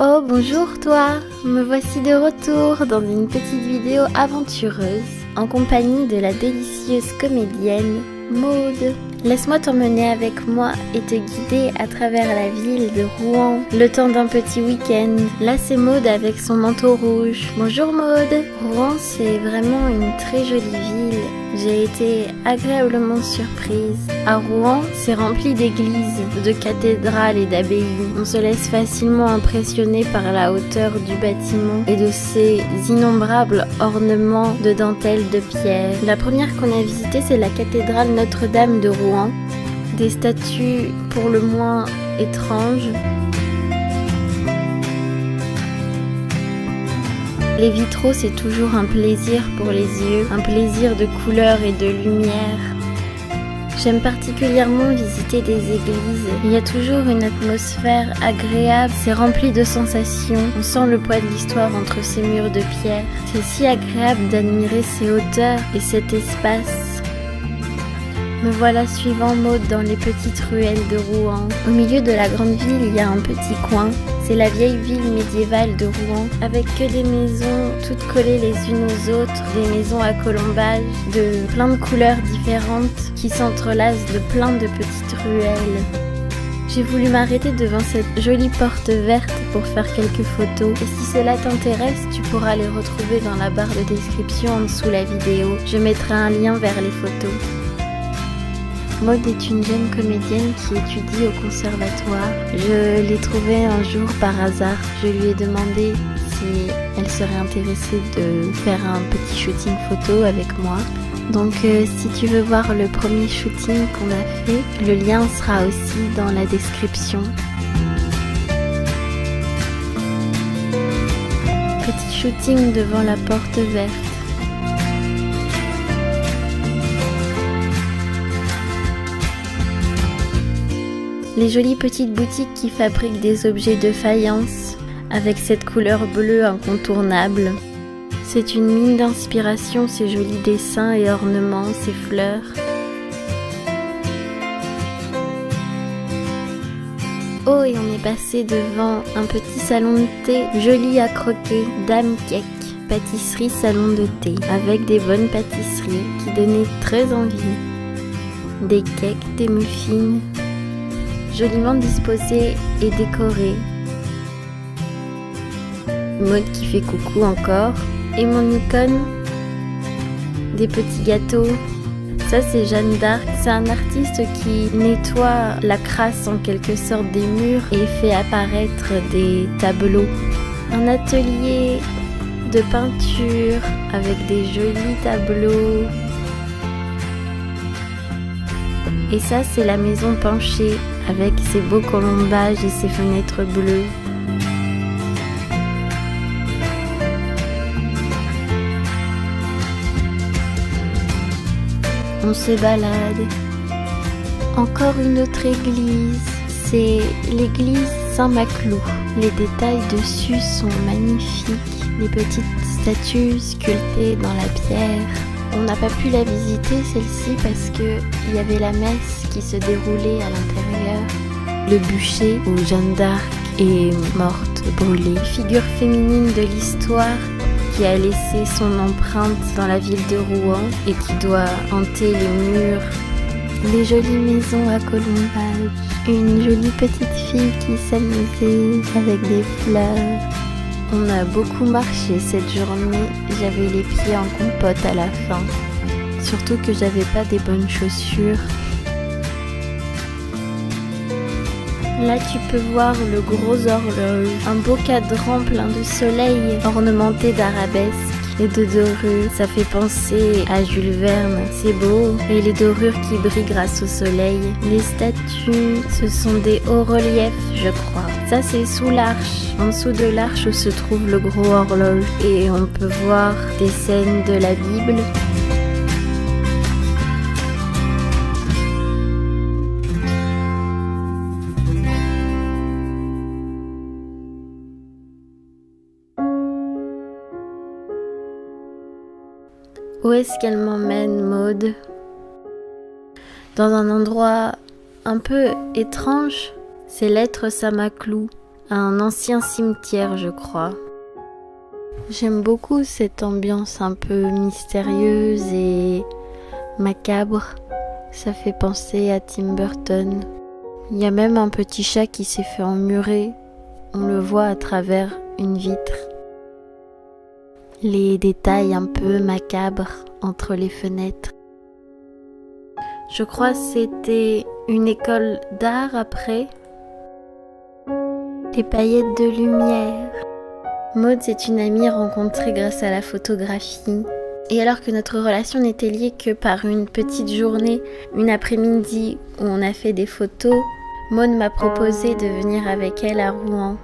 Oh bonjour toi, me voici de retour dans une petite vidéo aventureuse en compagnie de la délicieuse comédienne Maud. Laisse-moi t'emmener avec moi et te guider à travers la ville de Rouen, le temps d'un petit week-end. Là c'est Maud avec son manteau rouge. Bonjour Maud. Rouen c'est vraiment une très jolie ville. J'ai été agréablement surprise. À Rouen, c'est rempli d'églises, de cathédrales et d'abbayes. On se laisse facilement impressionner par la hauteur du bâtiment et de ses innombrables ornements de dentelle de pierre. La première qu'on a visitée, c'est la cathédrale Notre-Dame de Rouen. Des statues pour le moins étranges. Les vitraux, c'est toujours un plaisir pour les yeux, un plaisir de couleurs et de lumière. J'aime particulièrement visiter des églises. Il y a toujours une atmosphère agréable, c'est rempli de sensations. On sent le poids de l'histoire entre ces murs de pierre. C'est si agréable d'admirer ces hauteurs et cet espace. Me voilà suivant Maud dans les petites ruelles de Rouen. Au milieu de la grande ville, il y a un petit coin. C'est la vieille ville médiévale de Rouen, avec que des maisons toutes collées les unes aux autres, des maisons à colombages, de plein de couleurs différentes qui s'entrelacent de plein de petites ruelles. J'ai voulu m'arrêter devant cette jolie porte verte pour faire quelques photos. Et si cela t'intéresse, tu pourras les retrouver dans la barre de description en dessous la vidéo. Je mettrai un lien vers les photos. Maud est une jeune comédienne qui étudie au conservatoire. Je l'ai trouvée un jour par hasard. Je lui ai demandé si elle serait intéressée de faire un petit shooting photo avec moi. Donc si tu veux voir le premier shooting qu'on a fait, le lien sera aussi dans la description. Petit shooting devant la porte verte. Les jolies petites boutiques qui fabriquent des objets de faïence avec cette couleur bleue incontournable. C'est une mine d'inspiration, ces jolis dessins et ornements, ces fleurs. Oh, et on est passé devant un petit salon de thé joli à croquer, Dame Cake, pâtisserie salon de thé, avec des bonnes pâtisseries qui donnaient très envie. Des cakes, des muffins, joliment disposés et décorés. Maud qui fait coucou encore. Et mon icône, des petits gâteaux. Ça c'est Jeanne d'Arc, c'est un artiste qui nettoie la crasse en quelque sorte des murs et fait apparaître des tableaux. Un atelier de peinture avec des jolis tableaux. Et ça c'est la maison penchée avec ses beaux colombages et ses fenêtres bleues. On se balade. Encore une autre église, c'est l'église Saint-Maclou. Les détails dessus sont magnifiques. Les petites statues sculptées dans la pierre. On n'a pas pu la visiter celle-ci parce qu'il y avait la messe qui se déroulait à l'intérieur. Le bûcher où Jeanne d'Arc est morte, brûlée. Figure féminine de l'histoire qui a laissé son empreinte dans la ville de Rouen et qui doit hanter les murs. Les jolies maisons à colombages. Une jolie petite fille qui s'amusait avec des fleurs. On a beaucoup marché cette journée, j'avais les pieds en compote à la fin. Surtout que j'avais pas des bonnes chaussures. Là tu peux voir le gros horloge, un beau cadran plein de soleil ornementé d'arabesques et de dorures. Ça fait penser à Jules Verne, c'est beau. Et les dorures qui brillent grâce au soleil. Les statues, ce sont des hauts reliefs je crois. Ça c'est sous l'arche, en dessous de l'arche où se trouve le gros horloge. Et on peut voir des scènes de la Bible. Où est-ce qu'elle m'emmène, Maud? Dans un endroit un peu étrange, c'est l'être Saint-Maclou, un ancien cimetière, je crois. J'aime beaucoup cette ambiance un peu mystérieuse et macabre. Ça fait penser à Tim Burton. Il y a même un petit chat qui s'est fait emmurer. On le voit à travers une vitre. Les détails un peu macabres entre les fenêtres. Je crois que c'était une école d'art après. Les paillettes de lumière. Maud, c'est une amie rencontrée grâce à la photographie. Et alors que notre relation n'était liée que par une petite journée, une après-midi où on a fait des photos, Maud m'a proposé de venir avec elle à Rouen.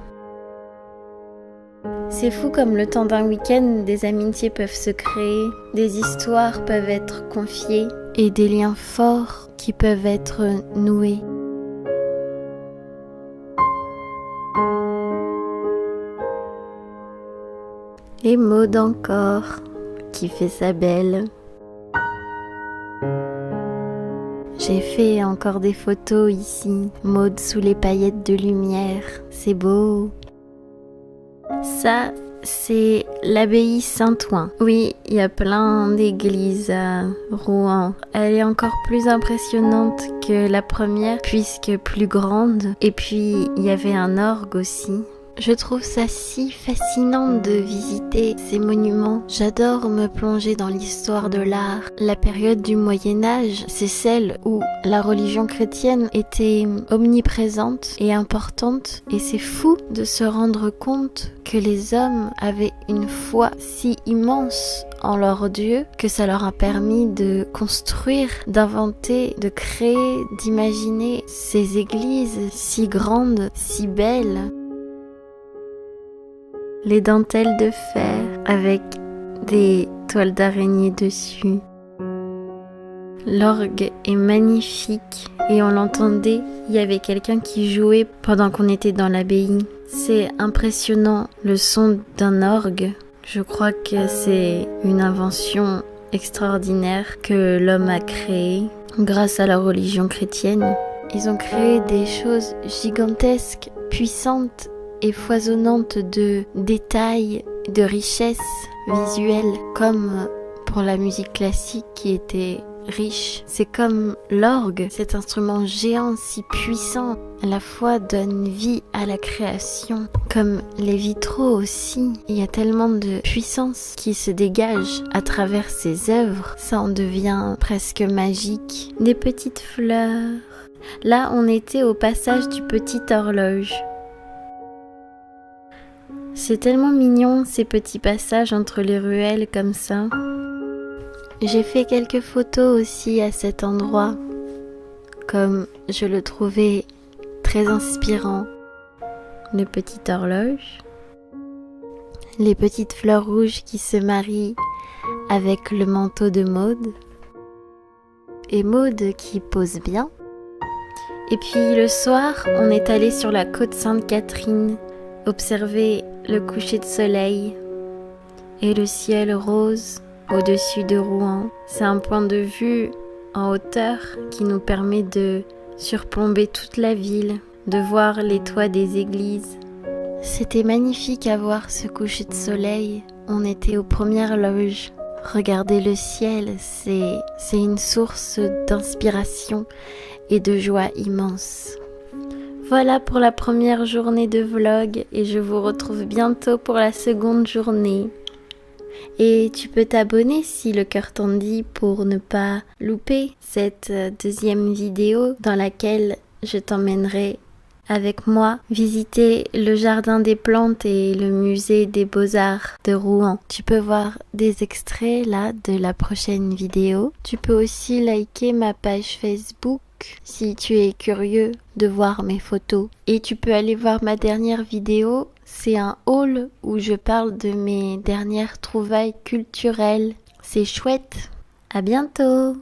C'est fou comme le temps d'un week-end, des amitiés peuvent se créer, des histoires peuvent être confiées et des liens forts qui peuvent être noués. Et Maud encore, qui fait sa belle. J'ai fait encore des photos ici, Maud sous les paillettes de lumière, c'est beau. Ça, c'est l'abbaye Saint-Ouen. Oui, il y a plein d'églises à Rouen. Elle est encore plus impressionnante que la première, puisque plus grande. Et puis, il y avait un orgue aussi. Je trouve ça si fascinant de visiter ces monuments. J'adore me plonger dans l'histoire de l'art. La période du Moyen-Âge, c'est celle où la religion chrétienne était omniprésente et importante. Et c'est fou de se rendre compte que les hommes avaient une foi si immense en leur Dieu que ça leur a permis de construire, d'inventer, de créer, d'imaginer ces églises si grandes, si belles. Les dentelles de fer avec des toiles d'araignée dessus. L'orgue est magnifique et on l'entendait, il y avait quelqu'un qui jouait pendant qu'on était dans l'abbaye. C'est impressionnant le son d'un orgue. Je crois que c'est une invention extraordinaire que l'homme a créée grâce à la religion chrétienne. Ils ont créé des choses gigantesques, puissantes et foisonnante de détails, de richesses visuelles, comme pour la musique classique qui était riche. C'est comme l'orgue, cet instrument géant si puissant, à la fois donne vie à la création, comme les vitraux aussi. Il y a tellement de puissance qui se dégage à travers ces œuvres, ça en devient presque magique. Des petites fleurs. Là, on était au passage du Petit Horloge. C'est tellement mignon ces petits passages entre les ruelles comme ça. J'ai fait quelques photos aussi à cet endroit, comme je le trouvais très inspirant. Le Petit Horloge, les petites fleurs rouges qui se marient avec le manteau de Maud, et Maud qui pose bien. Et puis le soir, on est allé sur la côte Sainte-Catherine, observer le coucher de soleil et le ciel rose au-dessus de Rouen. C'est un point de vue en hauteur qui nous permet de surplomber toute la ville, de voir les toits des églises. C'était magnifique à voir ce coucher de soleil. On était aux premières loges. Regarder le ciel, c'est une source d'inspiration et de joie immense. Voilà pour la première journée de vlog et je vous retrouve bientôt pour la seconde journée. Et tu peux t'abonner si le cœur t'en dit pour ne pas louper cette deuxième vidéo dans laquelle je t'emmènerai avec moi visiter le jardin des plantes et le musée des beaux-arts de Rouen. Tu peux voir des extraits là de la prochaine vidéo. Tu peux aussi liker ma page Facebook si tu es curieux de voir mes photos. Et tu peux aller voir ma dernière vidéo, c'est un haul où je parle de mes dernières trouvailles culturelles. C'est chouette. À bientôt!